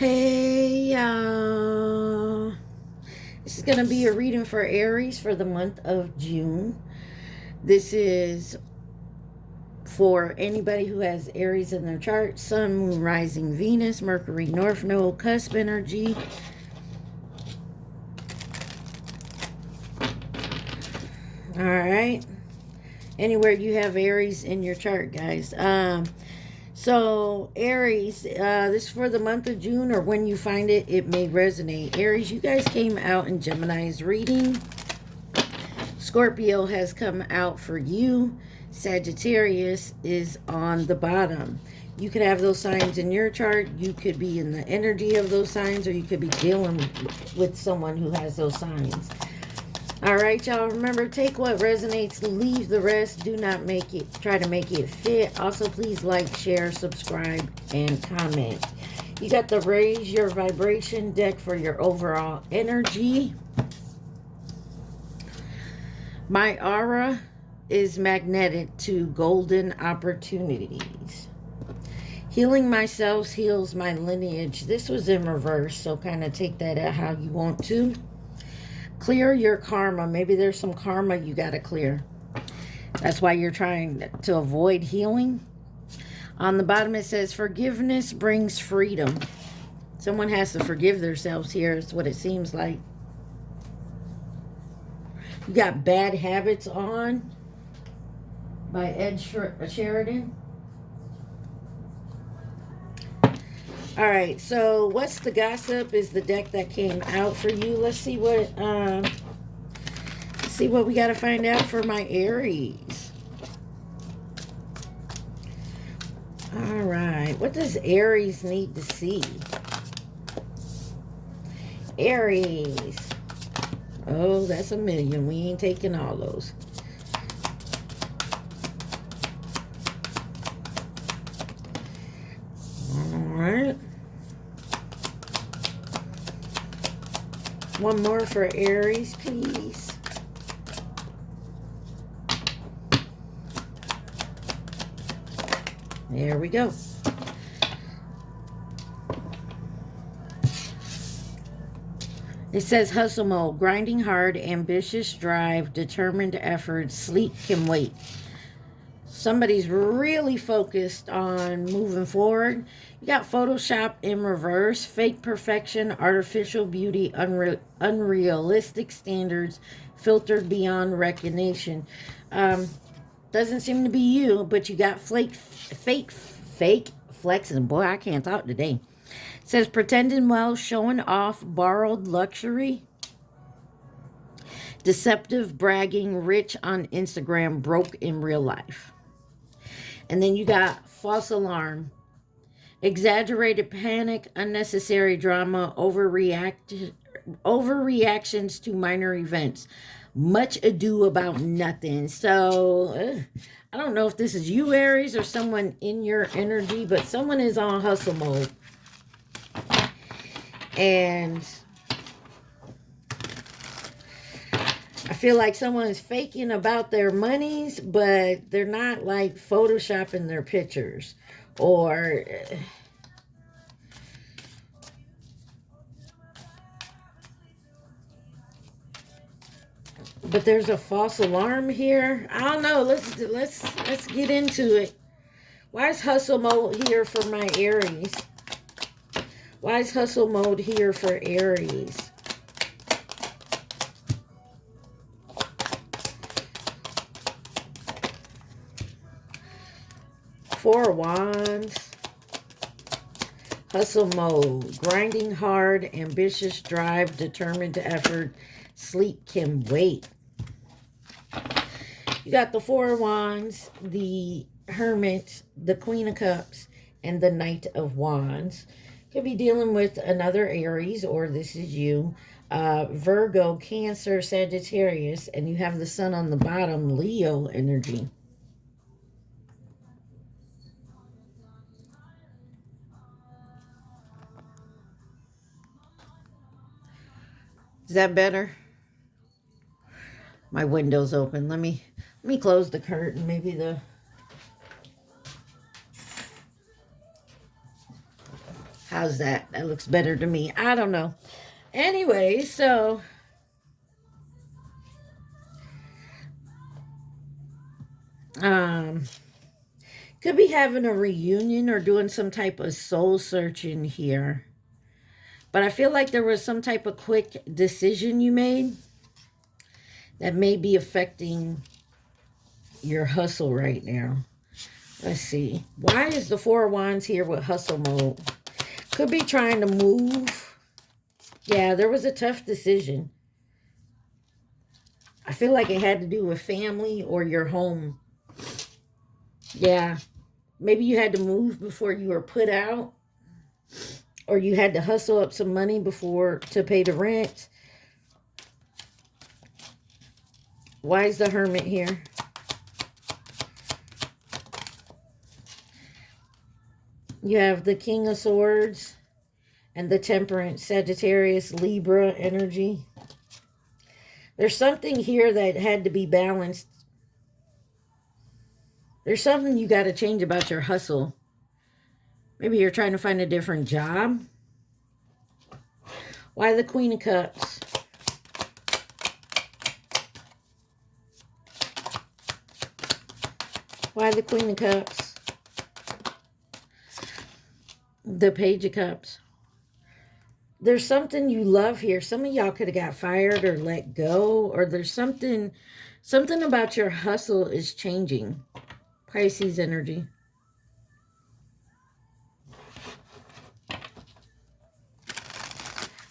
Hey, y'all. This is going to be a reading for Aries for the month of June. This is for anybody who has Aries in their chart: Sun, Moon, Rising, Venus, Mercury, North Node, cusp energy. All right. Anywhere you have Aries in your chart, guys. So Aries, this is for the month of June, or when you find it, it may resonate. Aries, you guys came out in Gemini's reading. Scorpio has come out for you. Sagittarius is on the bottom. You could have those signs in your chart. You could be in the energy of those signs, or you could be dealing with someone who has those signs. All right, y'all, remember, take what resonates, leave the rest. Do not try to make it fit. Also, please like, share, subscribe, and comment. You got the Raise Your Vibration deck for your overall energy. My aura is magnetic to golden opportunities. Healing myself heals my lineage. This was in reverse, so kind of take that at how you want to. Clear your karma. Maybe there's some karma you got to clear. That's why you're trying to avoid healing. On the bottom it says, forgiveness brings freedom. Someone has to forgive themselves here, is what it seems like. You got Bad Habits On by Ed Sheridan. All right, so what's the gossip is the deck that came out for you. Let's see what we got to find out for my Aries. All right, what does Aries need to see? Aries. Oh, that's a million. We ain't taking all those. All right. One more for Aries, please. There we go. It says hustle mode, grinding hard, ambitious drive, determined effort, sleep can wait. Somebody's really focused on moving forward. You got Photoshop in reverse, fake perfection, artificial beauty, unrealistic standards, filtered beyond recognition. Doesn't seem to be you, but you got fake flexing. Boy, I can't talk today. It says pretending well, showing off, borrowed luxury, deceptive bragging, rich on Instagram, broke in real life. And then you got false alarm, exaggerated panic, unnecessary drama, overreactions to minor events, much ado about nothing. So I don't know if this is you, Aries, or someone in your energy, but someone is on hustle mode. And I feel like someone is faking about their monies, but they're not like photoshopping their pictures. Or but there's a false alarm here. I don't know. Let's get into it. Why is hustle mode here for my Aries? Why is hustle mode here for Aries? Four of Wands. Hustle mode. Grinding hard, ambitious drive, determined effort, sleep can wait. You got the Four of Wands, the Hermit, the Queen of Cups, and the Knight of Wands. Could be dealing with another Aries, or this is you. Virgo, Cancer, Sagittarius, and you have the Sun on the bottom, Leo energy. Is that better? My window's open. Let me close the curtain. Maybe How's that? That looks better to me. I don't know. Anyway, so could be having a reunion or doing some type of soul searching here. But I feel like there was some type of quick decision you made that may be affecting your hustle right now. Let's see. Why is the Four of Wands here with hustle mode? Could be trying to move. Yeah, there was a tough decision. I feel like it had to do with family or your home. Yeah. Maybe you had to move before you were put out. Or you had to hustle up some money before to pay the rent. Why is the Hermit here? You have the King of Swords and the Temperance, Sagittarius, Libra energy. There's something here that had to be balanced. There's something you got to change about your hustle. Maybe you're trying to find a different job. Why the Queen of Cups? Why the Queen of Cups? The Page of Cups. There's something you love here. Some of y'all could have got fired or let go. Or there's something about your hustle is changing. Pisces energy.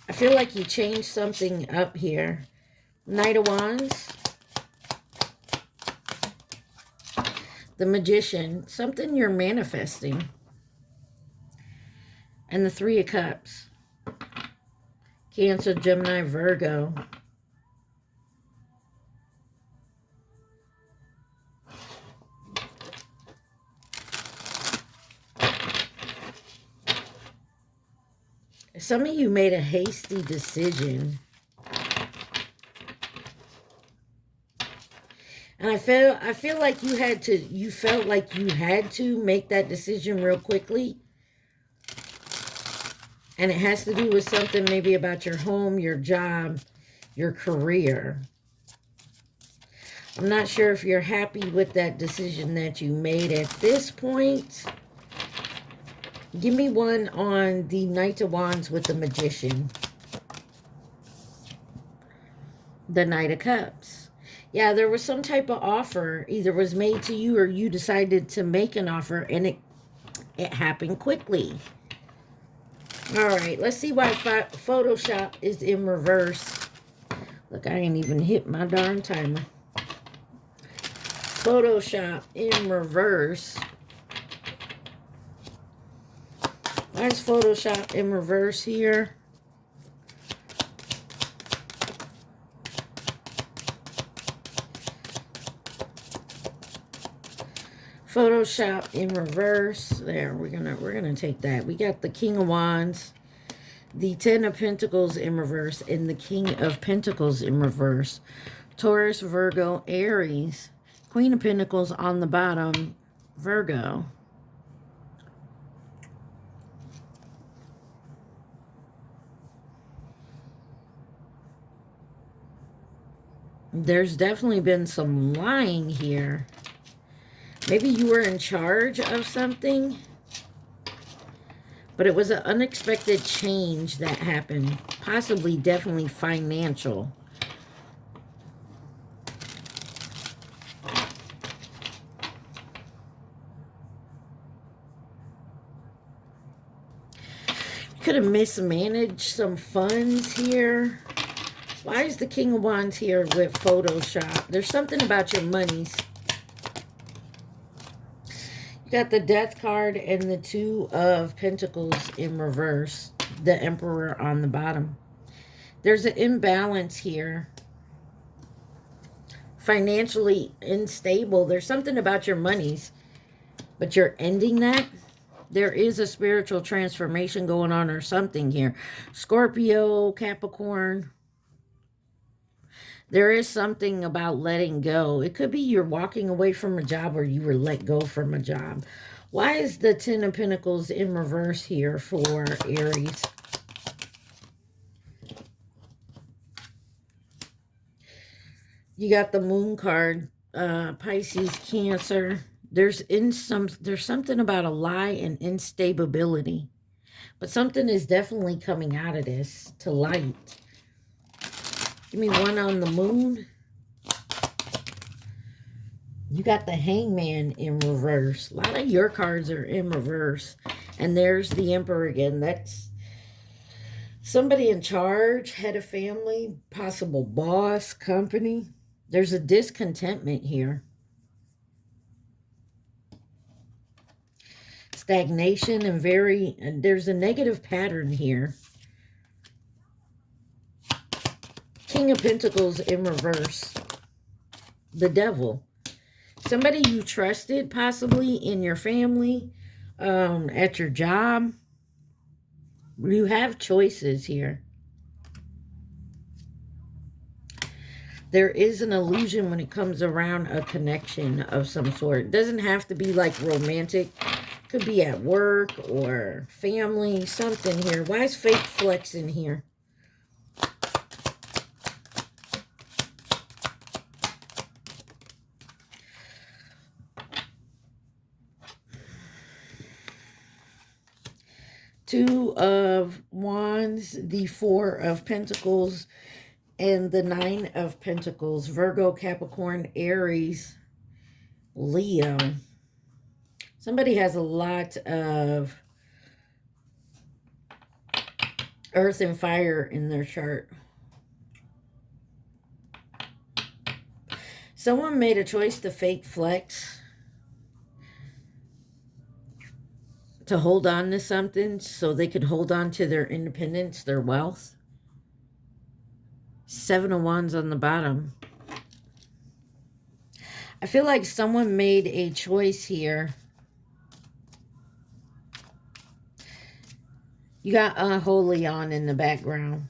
I feel like you changed something up here. Knight of Wands. The Magician. Something you're manifesting. And the Three of Cups. Cancer, Gemini, Virgo. Some of you made a hasty decision. And I feel like you felt like you had to make that decision real quickly. And it has to do with something maybe about your home, your job, your career. I'm not sure if you're happy with that decision that you made at this point. Give me one on the Knight of Wands with the Magician. The Knight of Cups. Yeah, there was some type of offer. Either was made to you or you decided to make an offer and it happened quickly. All right, let's see why Photoshop is in reverse. Look, I ain't even hit my darn timer. Photoshop in reverse. Why is Photoshop in reverse here? Photoshop in reverse. There, we're gonna take that. We got the King of Wands, the Ten of Pentacles in reverse, and the King of Pentacles in reverse. Taurus, Virgo, Aries. Queen of Pentacles on the bottom, Virgo. There's definitely been some lying here. Maybe you were in charge of something, but it was an unexpected change that happened. Possibly, definitely financial. Could have mismanaged some funds here. Why is the King of Wands here with Photoshop? There's something about your monies. You got the Death card and the Two of Pentacles in reverse. The Emperor on the bottom. There's an imbalance here. Financially unstable. There's something about your monies, but you're ending that. There is a spiritual transformation going on or something here. Scorpio, Capricorn. There is something about letting go. It could be you're walking away from a job or you were let go from a job. Why is the Ten of Pentacles in reverse here for Aries? You got the Moon card, Pisces, Cancer. There's something about a lie and instability. But something is definitely coming out of this to light. Give me one on the Moon. You got the Hangman in reverse. A lot of your cards are in reverse. And there's the Emperor again. That's somebody in charge, head of family, possible boss, company. There's a discontentment here. Stagnation and there's a negative pattern here. King of Pentacles in reverse. The Devil. Somebody you trusted, possibly in your family, at your job. You have choices here. There is an illusion when it comes around a connection of some sort. It doesn't have to be like romantic. Could be at work or family, something here. Why is fake flex in here? Two of Wands, the Four of Pentacles, and the Nine of Pentacles. Virgo, Capricorn, Aries, Leo. Somebody has a lot of earth and fire in their chart. Someone made a choice to fake flex, to hold on to something so they could hold on to their independence, their wealth. Seven of Wands on the bottom. I feel like someone made a choice here. You got Unholy on in the background.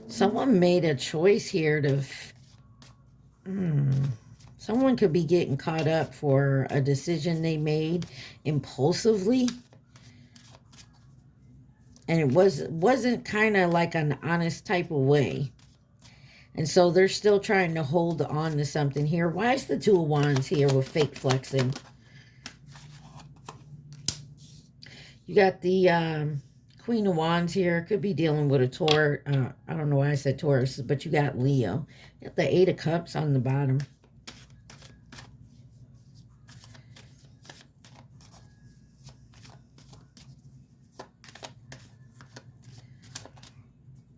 Someone made a choice here to... Someone could be getting caught up for a decision they made impulsively. And it wasn't kind of like an honest type of way. And so they're still trying to hold on to something here. Why is the Two of Wands here with fake flexing? You got the Queen of Wands here. Could be dealing with a Taurus. I don't know why I said Taurus, but you got Leo. You got the Eight of Cups on the bottom.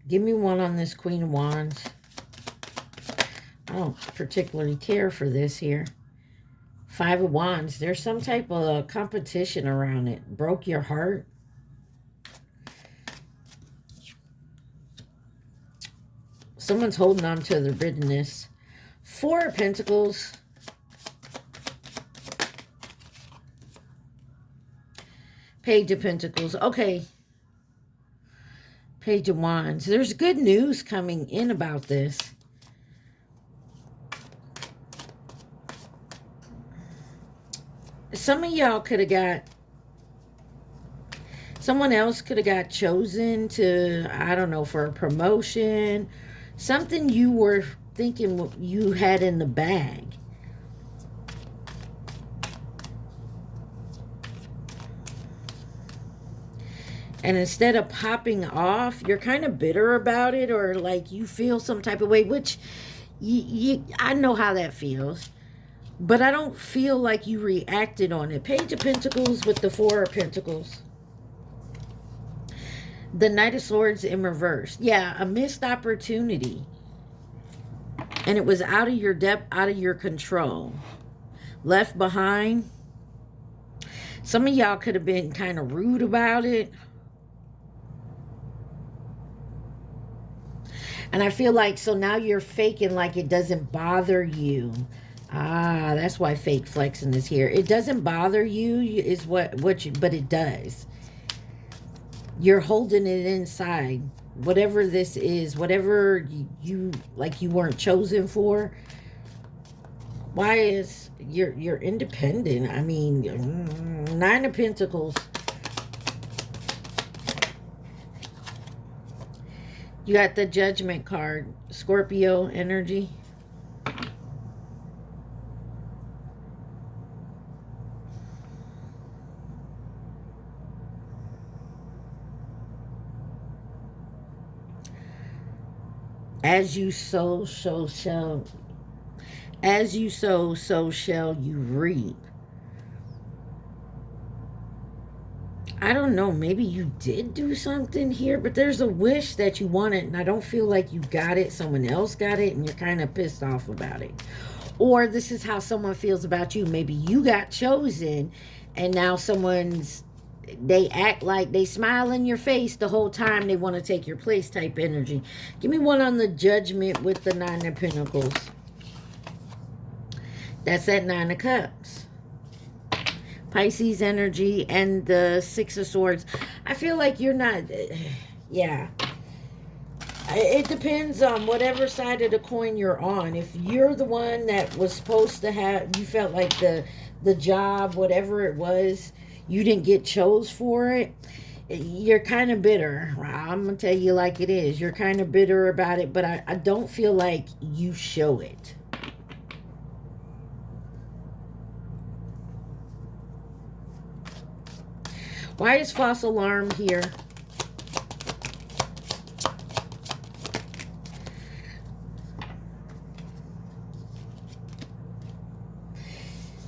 Give me one on this Queen of Wands. I don't particularly care for this here. Five of Wands. There's some type of competition around it. Broke your heart. Someone's holding on to their bitterness. Four of Pentacles. Page of Pentacles. Okay. Page of Wands. There's good news coming in about this. Some of y'all could have got... Someone else could have got chosen to, I don't know, for a promotion. Something you were thinking you had in the bag. And instead of popping off, you're kind of bitter about it, or like you feel some type of way, which I know how that feels. But I don't feel like you reacted on it. Page of Pentacles with the Four of Pentacles. The Knight of Swords in reverse. Yeah, a missed opportunity. And it was out of your depth, out of your control. Left behind. Some of y'all could have been kind of rude about it. And I feel like, so now you're faking like it doesn't bother you. Ah, that's why fake flexing is here. It doesn't bother you, is but it does. You're holding it inside. Whatever this is, whatever you like you weren't chosen for. Why is you're independent? I mean, Nine of Pentacles. You got the Judgment card. Scorpio energy. As you sow, so shall. As you sow, so shall you reap. I don't know, maybe you did do something here, but there's a wish that you wanted, and I don't feel like you got it. Someone else got it, and you're kind of pissed off about it. Or this is how someone feels about you. Maybe you got chosen, and now they act like they smile in your face the whole time they want to take your place type energy. Give me one on the Judgment with the Nine of Pentacles. That's that Nine of Cups. Pisces energy and the Six of Swords. I feel like you're not, yeah. It depends on whatever side of the coin you're on. If you're the one that was supposed to have, you felt like the job, whatever it was, you didn't get chose for it, you're kind of bitter. I'm going to tell you like it is. You're kind of bitter about it, but I don't feel like you show it. Why is false alarm here?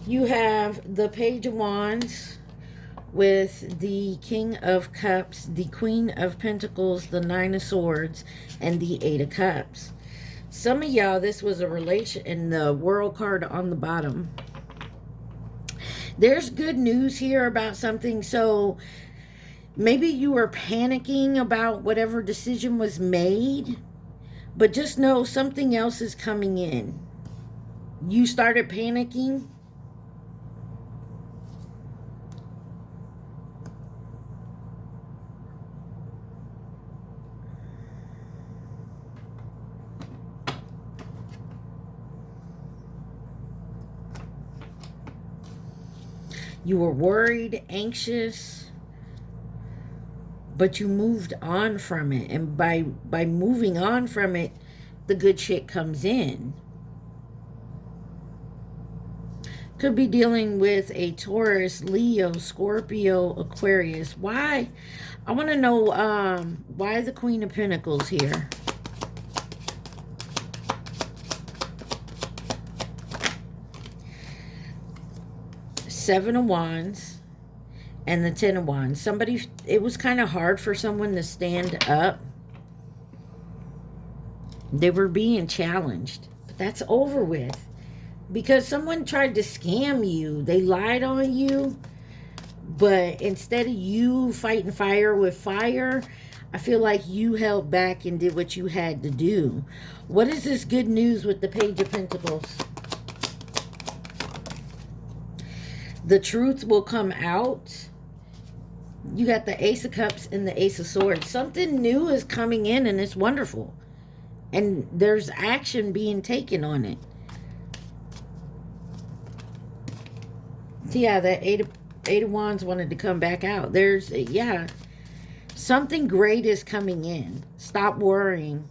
You have the Page of Wands with the King of Cups, the Queen of Pentacles, the Nine of Swords, and the Eight of Cups. Some of y'all, this was a relation, and the World card on the bottom. There's good news here about something. So maybe you were panicking about whatever decision was made, but just know something else is coming in. You started panicking. You were worried, anxious, but you moved on from it. And by moving on from it, the good shit comes in. Could be dealing with a Taurus, Leo, Scorpio, Aquarius. Why? I want to know why the Queen of Pentacles here. Seven of Wands and the Ten of Wands. It was kind of hard for someone to stand up. They were being challenged, but that's over with because someone tried to scam you. They lied on you, but instead of you fighting fire with fire, I feel like you held back and did what you had to do. What is this good news with the Page of Pentacles? The truth will come out. You got the Ace of Cups and the Ace of Swords. Something new is coming in and it's wonderful. And there's action being taken on it. So yeah, that Eight of Wands wanted to come back out. Yeah, something great is coming in. Stop worrying.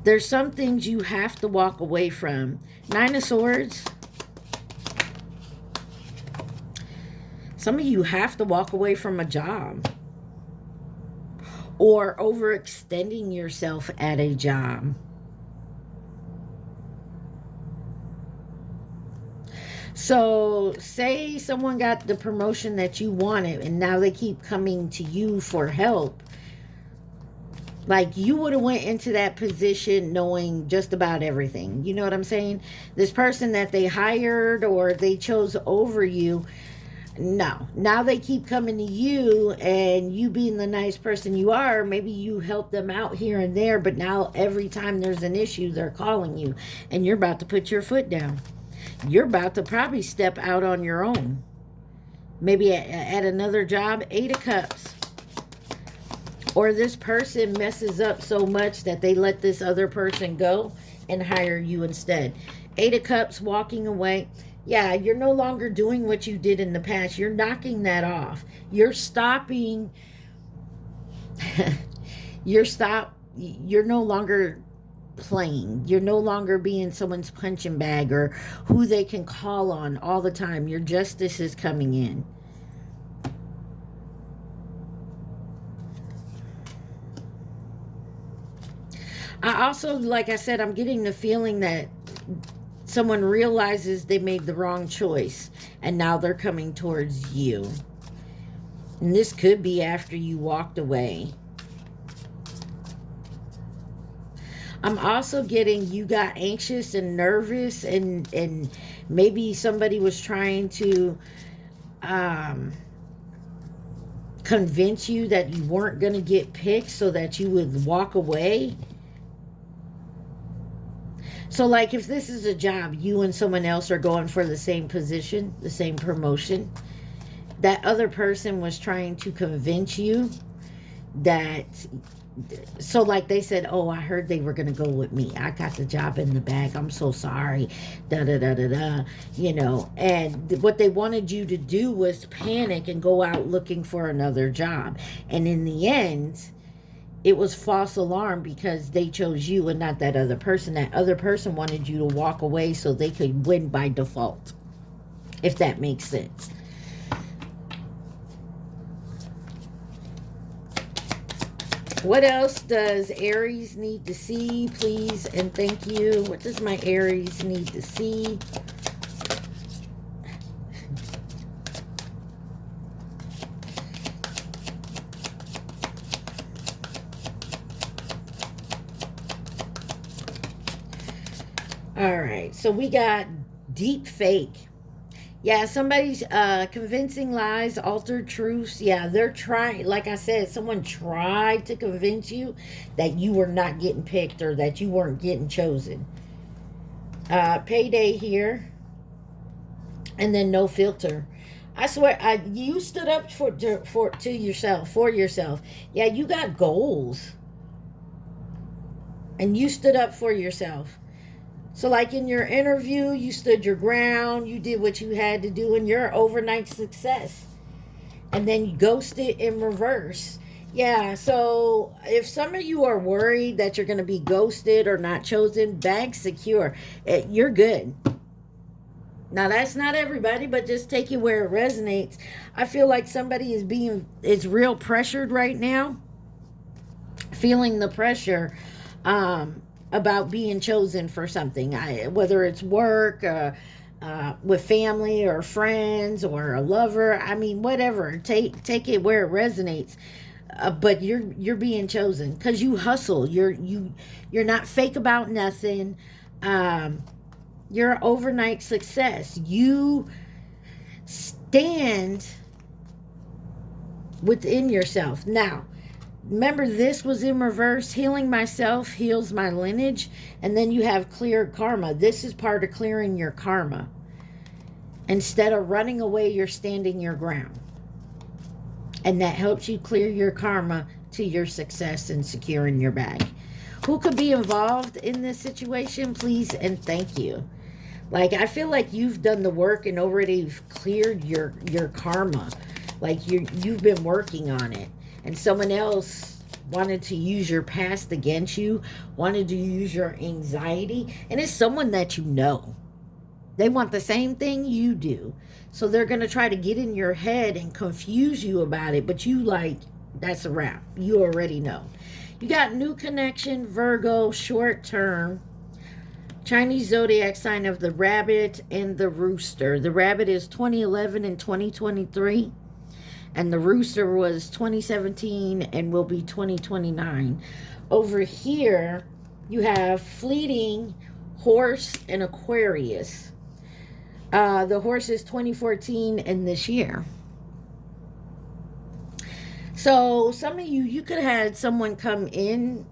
There's some things you have to walk away from. Nine of Swords. Some of you have to walk away from a job or overextending yourself at a job. So say someone got the promotion that you wanted and now they keep coming to you for help. Like you would have went into that position knowing just about everything. You know what I'm saying? This person that they hired or they chose over you, no. Now they keep coming to you and you being the nice person you are, maybe you help them out here and there, but now every time there's an issue, they're calling you and you're about to put your foot down. You're about to probably step out on your own. Maybe at another job. Eight of Cups. Or this person messes up so much that they let this other person go and hire you instead. 8 of Cups, walking away. Yeah, you're no longer doing what you did in the past. You're knocking that off. You're stopping. You're no longer playing. You're no longer being someone's punching bag or who they can call on all the time. Your justice is coming in. I also, like I said, I'm getting the feeling that someone realizes they made the wrong choice and now they're coming towards you. And this could be after you walked away. I'm also getting you got anxious and nervous, and maybe somebody was trying to convince you that you weren't going to get picked so that you would walk away. So like if this is a job, you and someone else are going for the same position, the same promotion, that other person was trying to convince you that, so like they said, oh, I heard they were going to go with me. I got the job in the bag. I'm so sorry. Da da da da da. You know, and what they wanted you to do was panic and go out looking for another job. And in the end, it was false alarm because they chose you and not that other person. That other person wanted you to walk away so they could win by default, if that makes sense. What else does Aries need to see, please and thank you? What does my Aries need to see? All right, so we got deep fake. Yeah, somebody's convincing lies, altered truths. Yeah, they're trying, like I said, someone tried to convince you that you were not getting picked or that you weren't getting chosen. Payday here. And then no filter. I swear, you stood up to yourself, for yourself. Yeah, you got goals. And you stood up for yourself. So like in your interview, you stood your ground, you did what you had to do, and you're overnight success. And then you ghosted in reverse. Yeah, so if some of you are worried that you're going to be ghosted or not chosen, bag secure. You're good. Now that's not everybody, but just take it where it resonates. I feel like somebody is real pressured right now. Feeling the pressure. About being chosen for something, whether it's work, with family or friends or a lover. I mean, whatever. Take it where it resonates. But you're being chosen because you hustle. You're not fake about nothing. You're an overnight success. You stand within yourself. Now, remember, this was in reverse. Healing myself heals my lineage. And then you have cleared karma. This is part of clearing your karma. Instead of running away, you're standing your ground. And that helps you clear your karma to your success and securing your bag. Who could be involved in this situation? Please and thank you. Like, I feel like you've done the work and already cleared your karma. Like, you've been working on it. And someone else wanted to use your past against you, wanted to use your anxiety, and it's someone that you know. They want the same thing you do. So they're going to try to get in your head and confuse you about it, but you like, that's a wrap. You already know. You got new connection, Virgo, short term. Chinese zodiac sign of the rabbit and the rooster. The rabbit is 2011 and 2023. And the rooster was 2017 and will be 2029. Over here, you have fleeting, horse, and Aquarius. The horse is 2014 and this year. So some of you could have had someone come in,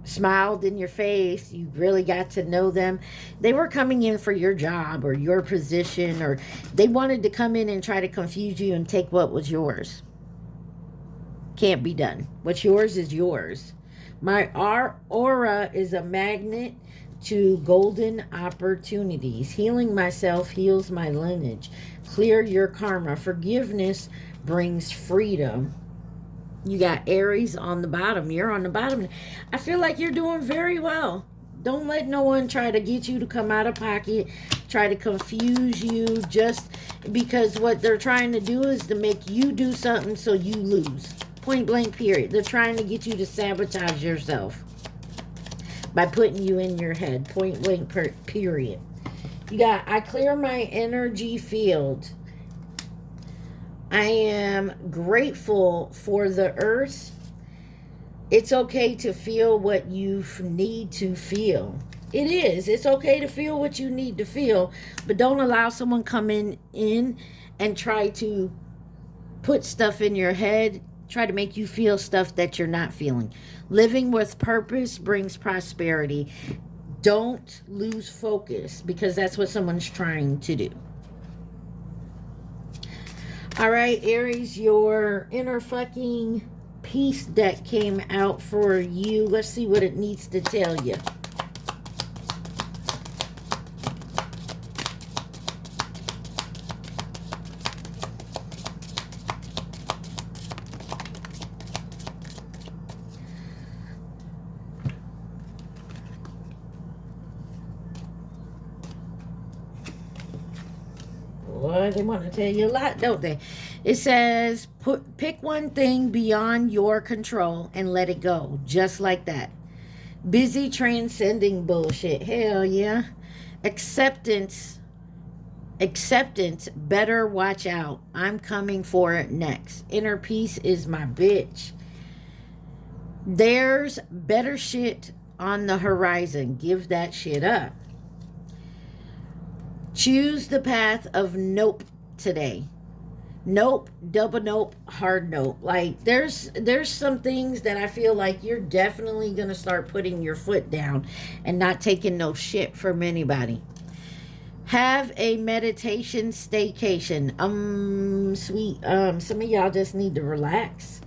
smiled in your face, you really got to know them. They were coming in for your job or your position, or they wanted to come in and try to confuse you and take what was yours. Can't be done. What's yours is yours. My aura is a magnet. to golden opportunities. Healing myself heals my lineage. Clear your karma. Forgiveness brings freedom. You got Aries on the bottom. You're on the bottom. I feel like you're doing very well. Don't let no one try to get you to come out of pocket, try to confuse you, just because what they're trying to do is to make you do something so you lose. Point blank period. They're trying to get you to sabotage yourself by putting you in your head. Point blank period. You got, I clear my energy field. I am grateful for the earth. It's okay to feel what you need to feel. It is. It's okay to feel what you need to feel, but don't allow someone come in and try to put stuff in your head, try to make you feel stuff that you're not feeling. Living with purpose brings prosperity. Don't lose focus, because that's what someone's trying to do. All right, Aries, your inner fucking peace deck came out for you. Let's see what it needs to tell you. Boy, they want to tell you a lot, don't they? It says, pick one thing beyond your control and let it go. Just like that. Busy transcending bullshit. Hell yeah. Acceptance. Better watch out. I'm coming for it next. Inner peace is my bitch. There's better shit on the horizon. Give that shit up. Choose the path of nope today. Nope, double nope, hard nope. Like, there's some things that I feel like you're definitely going to start putting your foot down and not taking no shit from anybody. Have a meditation staycation. Sweet. Some of y'all just need to relax.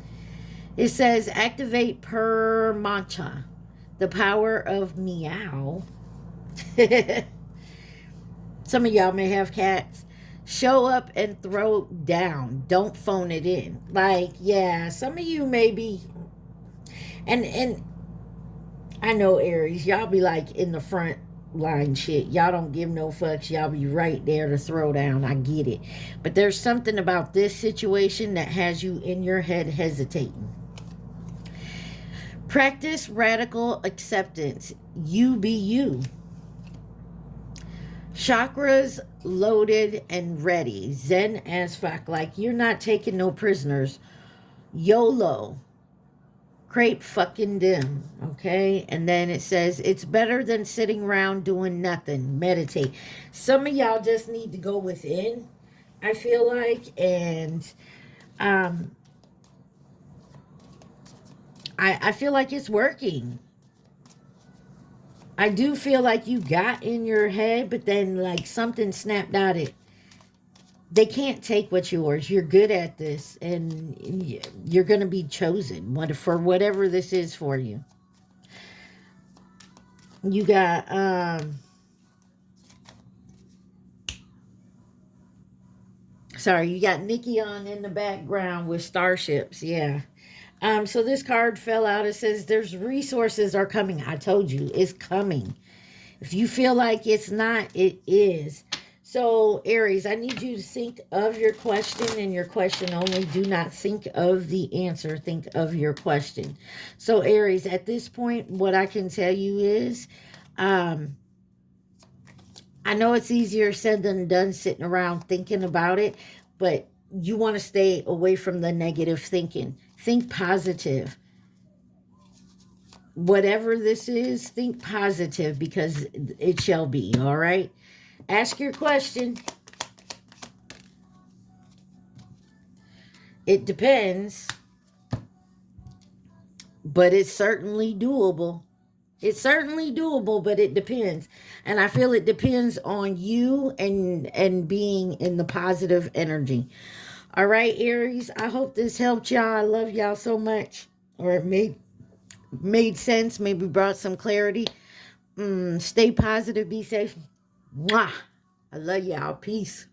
It says, activate per mantra. The power of meow. Some of y'all may have cats. Show up and throw down. Don't phone it in. Like, yeah, some of you may be, and I know Aries, y'all be like in the front line shit. Y'all don't give no fucks. Y'all be right there to throw down. I get it. But there's something about this situation that has you in your head hesitating. Practice radical acceptance. You be you. Chakras loaded and ready. Zen as fuck. Like, you're not taking no prisoners. YOLO. Crepe fucking dim. Okay? And then it says, it's better than sitting around doing nothing. Meditate. Some of y'all just need to go within, I feel like. And I feel like it's working. I do feel like you got in your head, but then like something snapped out it. They can't take what's yours. You're good at this, and you're going to be chosen for whatever this is for you. You got, sorry, you got Nikki on in the background with starships. Yeah. So this card fell out. It says there's resources are coming. I told you it's coming. If you feel like it's not, it is. So Aries, I need you to think of your question and your question only. Do not think of the answer. Think of your question. So Aries, at this point, what I can tell you is, I know it's easier said than done sitting around thinking about it, but you want to stay away from the negative thinking. Think positive. Whatever this is, think positive, because it shall be, all right? Ask your question. It depends, but it's certainly doable. It's certainly doable, but it depends. And I feel it depends on you and being in the positive energy. All right, Aries, I hope this helped y'all. I love y'all so much. Or it made sense, maybe brought some clarity. Stay positive. Be safe. Mwah. I love y'all. Peace.